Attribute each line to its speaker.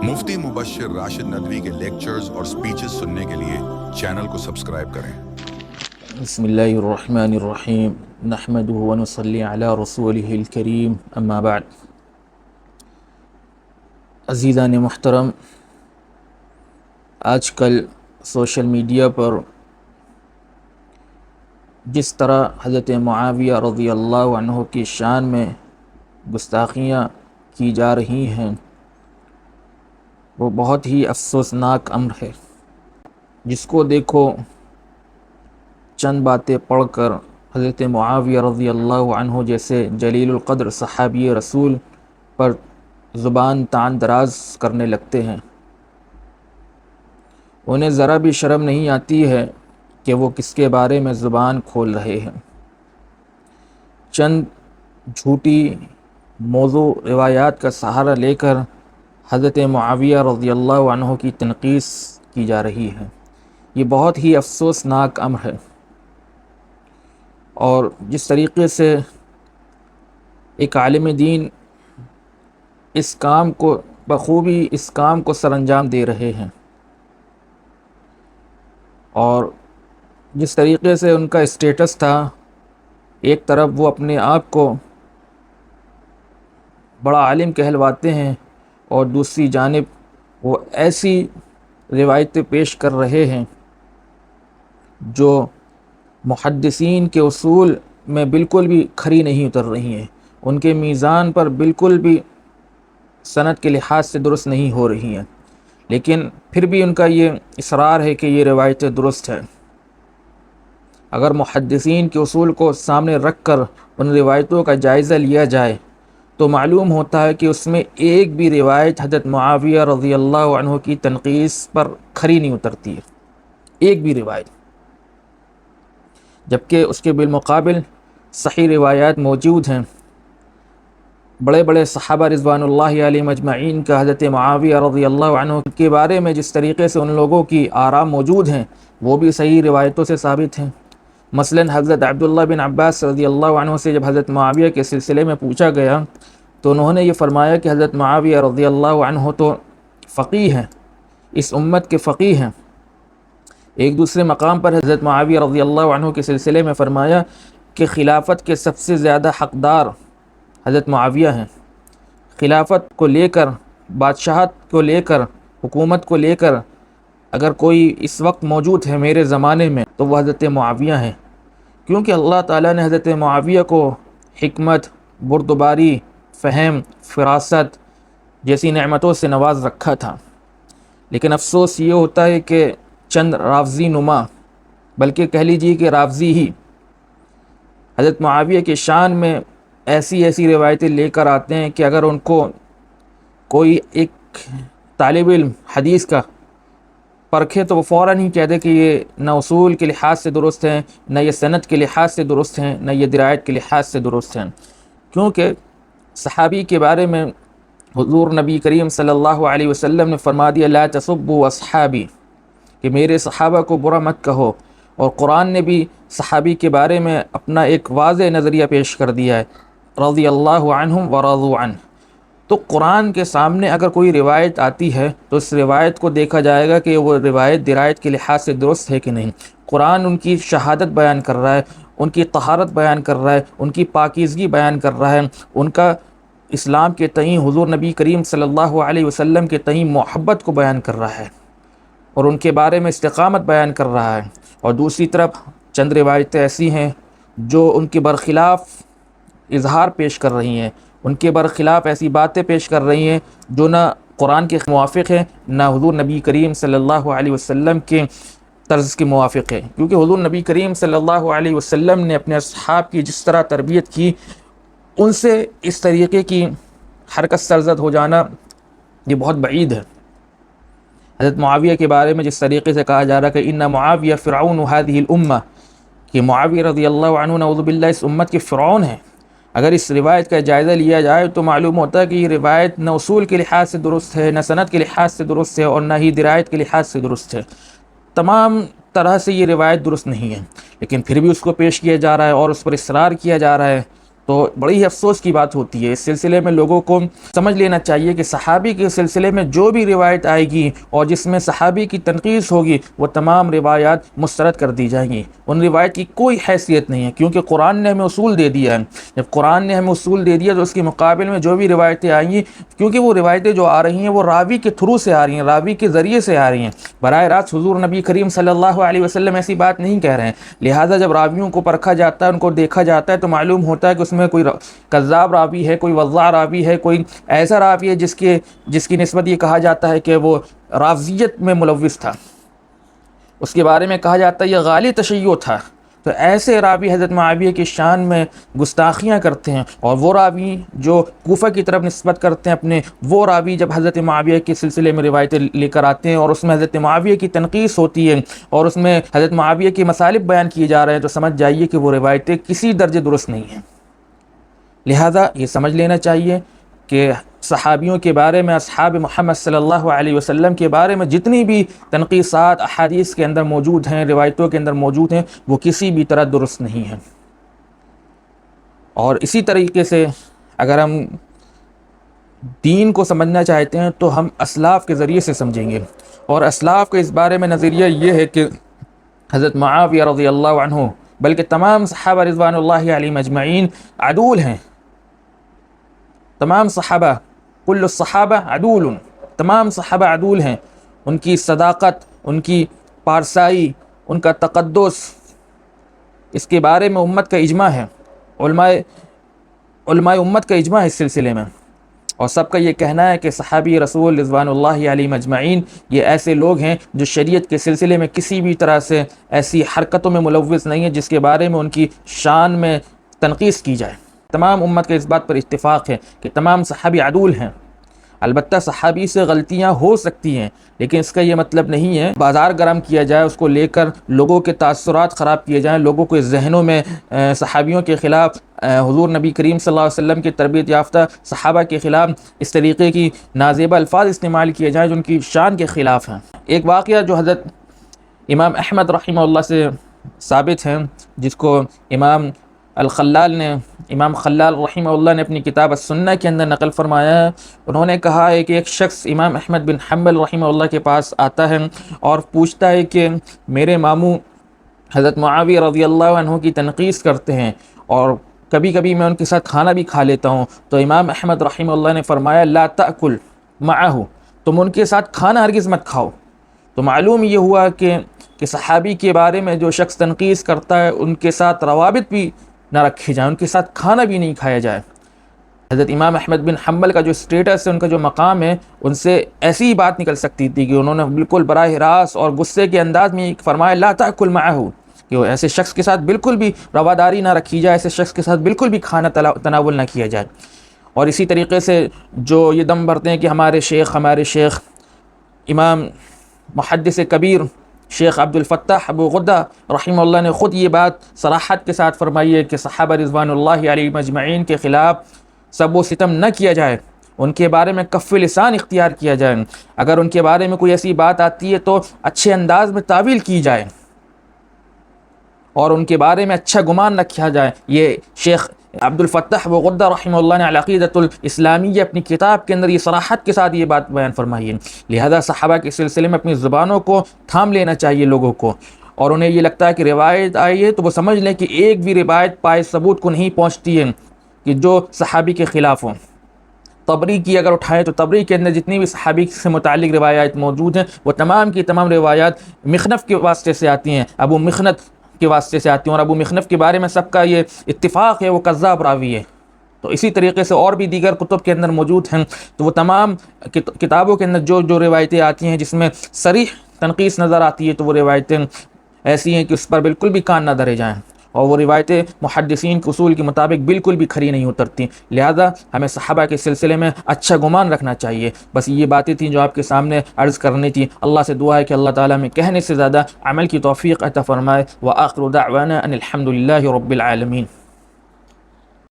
Speaker 1: مفتی مبشر راشد ندوی کے لیکچرز اور سپیچز سننے کے لیے چینل کو سبسکرائب کریں۔
Speaker 2: بسم اللہ الرحمن الرحیم نحمده ونصلی علی رسولہ الکریم اما بعد۔ عزیزان محترم، آج کل سوشل میڈیا پر جس طرح حضرت معاویہ رضی اللہ عنہ کی شان میں گستاخیاں کی جا رہی ہیں، وہ بہت ہی افسوسناک امر ہے۔ جس کو دیکھو چند باتیں پڑھ کر حضرت معاویہ رضی اللہ عنہ جیسے جلیل القدر صحابی رسول پر زبان تان دراز کرنے لگتے ہیں۔ انہیں ذرا بھی شرم نہیں آتی ہے کہ وہ کس کے بارے میں زبان کھول رہے ہیں۔ چند جھوٹی موضوع روایات کا سہارا لے کر حضرت معاویہ رضی اللہ عنہ کی تنقیص کی جا رہی ہے۔ یہ بہت ہی افسوسناک امر ہے، اور جس طریقے سے ایک عالم دین اس کام کو بخوبی سر انجام دے رہے ہیں، اور جس طریقے سے ان کا اسٹیٹس تھا، ایک طرف وہ اپنے آپ کو بڑا عالم کہلواتے ہیں اور دوسری جانب وہ ایسی روایتیں پیش کر رہے ہیں جو محدثین کے اصول میں بالکل بھی کھری نہیں اتر رہی ہیں، ان کے میزان پر بالکل بھی سند کے لحاظ سے درست نہیں ہو رہی ہیں، لیکن پھر بھی ان کا یہ اصرار ہے کہ یہ روایتیں درست ہیں۔ اگر محدثین کے اصول کو سامنے رکھ کر ان روایتوں کا جائزہ لیا جائے تو معلوم ہوتا ہے کہ اس میں ایک بھی روایت حضرت معاویہ رضی اللہ عنہ کی تنقیص پر کھری نہیں اترتی ہے، ایک بھی روایت، جبکہ اس کے بالمقابل صحیح روایات موجود ہیں۔ بڑے بڑے صحابہ رضوان اللہ علیہم اجمعین کا حضرت معاویہ رضی اللہ عنہ کے بارے میں جس طریقے سے ان لوگوں کی آراء موجود ہیں، وہ بھی صحیح روایتوں سے ثابت ہیں۔ مثلا حضرت عبداللہ بن عباس رضی اللہ عنہ سے جب حضرت معاویہ کے سلسلے میں پوچھا گیا تو انہوں نے یہ فرمایا کہ حضرت معاویہ رضی اللہ عنہ تو فقیہ ہیں، اس امت کے فقیہ ہیں۔ ایک دوسرے مقام پر حضرت معاویہ رضی اللہ عنہ کے سلسلے میں فرمایا کہ خلافت کے سب سے زیادہ حقدار حضرت معاویہ ہیں۔ خلافت کو لے کر، بادشاہت کو لے کر، حکومت کو لے کر اگر کوئی اس وقت موجود ہے میرے زمانے میں تو وہ حضرت معاویہ ہیں، کیونکہ اللہ تعالیٰ نے حضرت معاویہ کو حکمت، بردباری، فہم، فراست جیسی نعمتوں سے نواز رکھا تھا۔ لیکن افسوس یہ ہوتا ہے کہ چند رافضی نما، بلکہ کہہ لیجیے کہ رافضی ہی، حضرت معاویہ کی شان میں ایسی روایتیں لے کر آتے ہیں کہ اگر ان کو کوئی ایک طالب علم حدیث کا پرکھے تو وہ فوراً ہی کہہ دے کہ یہ نہ اصول کے لحاظ سے درست ہیں، نہ یہ سند کے لحاظ سے درست ہیں، نہ یہ درایت کے لحاظ سے درست ہیں۔ کیونکہ صحابی کے بارے میں حضور نبی کریم صلی اللہ علیہ وسلم نے فرما دیا لا تسبوا اصحابی، کہ میرے صحابہ کو برا مت کہو، اور قرآن نے بھی صحابی کے بارے میں اپنا ایک واضح نظریہ پیش کر دیا ہے، رضی اللہ عنہم ورضوا عنہ۔ تو قرآن کے سامنے اگر کوئی روایت آتی ہے تو اس روایت کو دیکھا جائے گا کہ وہ روایت درایت کے لحاظ سے درست ہے کہ نہیں۔ قرآن ان کی شہادت بیان کر رہا ہے، ان کی طہارت بیان کر رہا ہے، ان کی پاکیزگی بیان کر رہا ہے، ان کا اسلام کے تئیں، حضور نبی کریم صلی اللہ علیہ وسلم کے تئیں محبت کو بیان کر رہا ہے، اور ان کے بارے میں استقامت بیان کر رہا ہے۔ اور دوسری طرف چند روایتیں ایسی ہیں جو ان کے برخلاف اظہار پیش کر رہی ہیں، ان کے برخلاف ایسی باتیں پیش کر رہی ہیں جو نہ قرآن کے موافق ہیں، نہ حضور نبی کریم صلی اللہ علیہ وسلم کے طرز کے موافق ہے۔ کیونکہ حضور نبی کریم صلی اللہ علیہ وسلم نے اپنے اصحاب کی جس طرح تربیت کی، ان سے اس طریقے کی حرکت سرزد ہو جانا یہ بہت بعید ہے۔ حضرت معاویہ کے بارے میں جس طریقے سے کہا جا رہا ہے کہ ان معاویہ فرعون هذه الامہ، کہ معاویہ رضی اللہ عنہ نعوذ باللہ اس امت کے فرعون ہیں، اگر اس روایت کا جائزہ لیا جائے تو معلوم ہوتا ہے کہ یہ روایت نہ اصول کے لحاظ سے درست ہے، نہ سند کے لحاظ سے درست ہے، اور نہ ہی درایت کے لحاظ سے درست ہے۔ تمام طرح سے یہ روایت درست نہیں ہے، لیکن پھر بھی اس کو پیش کیا جا رہا ہے اور اس پر اصرار کیا جا رہا ہے، تو بڑی ہی افسوس کی بات ہوتی ہے۔ اس سلسلے میں لوگوں کو سمجھ لینا چاہیے کہ صحابی کے سلسلے میں جو بھی روایت آئے گی اور جس میں صحابی کی تنقیص ہوگی وہ تمام روایات مسترد کر دی جائیں گی، ان روایت کی کوئی حیثیت نہیں ہے، کیونکہ قرآن نے ہمیں اصول دے دیا ہے۔ جب قرآن نے ہمیں اصول دے دیا تو اس کے مقابل میں جو بھی روایتیں آئیں گی، کیونکہ وہ روایتیں جو آ رہی ہیں وہ راوی کے تھرو سے آ رہی ہیں، راوی کے ذریعے سے آ رہی ہیں، براہ راست حضور نبی کریم صلی اللہ علیہ وسلم ایسی بات نہیں کہہ رہے ہیں۔ لہٰذا جب راویوں کو پرکھا جاتا ہے، ان کو دیکھا جاتا ہے تو معلوم ہوتا ہے کہ اس میں کوئی کذاب راوی ہے، کوئی وضاع راوی ہے، کوئی ایسا راوی ہے جس کی نسبت یہ کہا جاتا ہے کہ وہ رافضیت میں ملوث تھا، اس کے بارے میں کہا جاتا ہے یہ غالی تشیع تھا۔ تو ایسے راوی حضرت معاویہ کی شان میں گستاخیاں کرتے ہیں، اور وہ راوی جو کوفہ کی طرف نسبت کرتے ہیں اپنے، وہ راوی جب حضرت معاویہ کے سلسلے میں روایتیں لے کر آتے ہیں اور اس میں حضرت معاویہ کی تنقیص ہوتی ہے اور اس میں حضرت معاویہ کے مصالب بیان کیے جا رہے ہیں، تو سمجھ جائیے کہ وہ روایتیں کسی درجے درست نہیں ہیں۔ لہذا یہ سمجھ لینا چاہیے کہ صحابیوں کے بارے میں، اصحاب محمد صلی اللہ علیہ وسلم کے بارے میں جتنی بھی تنقیصات احادیث کے اندر موجود ہیں، روایتوں کے اندر موجود ہیں، وہ کسی بھی طرح درست نہیں ہیں۔ اور اسی طریقے سے اگر ہم دین کو سمجھنا چاہتے ہیں تو ہم اسلاف کے ذریعے سے سمجھیں گے، اور اسلاف کا اس بارے میں نظریہ یہ ہے کہ حضرت معاویہ رضی اللہ عنہ بلکہ تمام صحابہ رضوان اللہ علیہم اجمعین عدول ہیں۔ تمام صحابہ، کل الصحابہ عدول، تمام صحابہ عدول ہیں۔ ان کی صداقت، ان کی پارسائی، ان کا تقدس، اس کے بارے میں امت کا اجماع ہے، علماء امت کا اجماع ہے اس سلسلے میں، اور سب کا یہ کہنا ہے کہ صحابی رسول رضوان اللہ علیہم اجمعین یہ ایسے لوگ ہیں جو شریعت کے سلسلے میں کسی بھی طرح سے ایسی حرکتوں میں ملوث نہیں ہیں جس کے بارے میں ان کی شان میں تنقیص کی جائے۔ تمام امت کا اس بات پر اتفاق ہے کہ تمام صحابی عدول ہیں۔ البتہ صحابی سے غلطیاں ہو سکتی ہیں، لیکن اس کا یہ مطلب نہیں ہے بازار گرم کیا جائے، اس کو لے کر لوگوں کے تاثرات خراب کیے جائیں، لوگوں کے ذہنوں میں صحابیوں کے خلاف، حضور نبی کریم صلی اللہ علیہ وسلم کی تربیت یافتہ صحابہ کے خلاف اس طریقے کی نازیبہ الفاظ استعمال کیے جائیں جو ان کی شان کے خلاف ہیں۔ ایک واقعہ جو حضرت امام احمد رحمہ اللہ سے ثابت ہے، جس کو امام خلال رحمہ اللہ نے اپنی کتاب السنہ کے اندر نقل فرمایا ہے۔ انہوں نے کہا ہے کہ ایک شخص امام احمد بن حنبل رحمہ اللہ کے پاس آتا ہے اور پوچھتا ہے کہ میرے ماموں حضرت معاویہ رضی اللہ عنہ کی تنقیص کرتے ہیں اور کبھی کبھی میں ان کے ساتھ کھانا بھی کھا لیتا ہوں۔ تو امام احمد رحمہ اللہ نے فرمایا لا تأکل معه، تم ان کے ساتھ کھانا ہرگز مت کھاؤ۔ تو معلوم یہ ہوا کہ صحابی کے بارے میں جو شخص تنقیص کرتا ہے ان کے ساتھ روابط بھی نہ رکھے جائیں، ان کے ساتھ کھانا بھی نہیں کھایا جائے۔ حضرت امام احمد بن حنبل کا جو اسٹیٹس ہے، ان کا جو مقام ہے، ان سے ایسی ہی بات نکل سکتی تھی کہ انہوں نے بالکل براہ راست اور غصے کے انداز میں فرمایا لا تأکل معه، کہ ایسے شخص کے ساتھ بالکل بھی رواداری نہ رکھی جائے، ایسے شخص کے ساتھ بالکل بھی کھانا تناول نہ کیا جائے۔ اور اسی طریقے سے جو یہ دم بھرتے ہیں کہ ہمارے شیخ امام محدث کبیر شیخ عبد الفتاح ابو غدہ رحمہ اللہ نے خود یہ بات صراحت کے ساتھ فرمائی ہے کہ صحابہ رضوان اللہ علیہم اجمعین کے خلاف سب و ستم نہ کیا جائے، ان کے بارے میں کف لسان اختیار کیا جائے، اگر ان کے بارے میں کوئی ایسی بات آتی ہے تو اچھے انداز میں تعویل کی جائے اور ان کے بارے میں اچھا گمان رکھا جائے۔ یہ شیخ عبد الفتاح ابو غدہ رحمہ اللہ نے العقیدۃ الاسلامیہ اپنی کتاب کے اندر یہ صراحت کے ساتھ یہ بات بیان فرمائی ہے۔ لہذا صحابہ کے سلسلے میں اپنی زبانوں کو تھام لینا چاہیے لوگوں کو، اور انہیں یہ لگتا ہے کہ روایت آئی ہے تو وہ سمجھ لیں کہ ایک بھی روایت پائے ثبوت کو نہیں پہنچتی ہے کہ جو صحابی کے خلاف ہوں۔ طبری کی اگر اٹھائیں تو طبری کے اندر جتنی بھی صحابی سے متعلق روایات موجود ہیں وہ تمام کی تمام روایات مخنف کے واسطے سے آتی ہیں، ابو مخنف کے واسطے سے آتی ہیں، اور ابو مخنف کے بارے میں سب کا یہ اتفاق ہے وہ کذاب راوی ہے۔ تو اسی طریقے سے اور بھی دیگر کتب کے اندر موجود ہیں، تو وہ تمام کتابوں کے اندر جو روایتیں آتی ہیں جس میں صریح تنقیص نظر آتی ہے تو وہ روایتیں ایسی ہیں کہ اس پر بالکل بھی کان نہ دھرے جائیں، اور وہ روایتیں محدثین کے اصول کے مطابق بالکل بھی کھری نہیں اترتی۔ لہذا ہمیں صحابہ کے سلسلے میں اچھا گمان رکھنا چاہیے۔ بس یہ باتیں تھیں جو آپ کے سامنے عرض کرنی تھی۔ اللہ سے دعا ہے کہ اللہ تعالیٰ میں کہنے سے زیادہ عمل کی توفیق عطا فرمائے۔ وآخر دعوانا ان الحمد للہ رب العالمین۔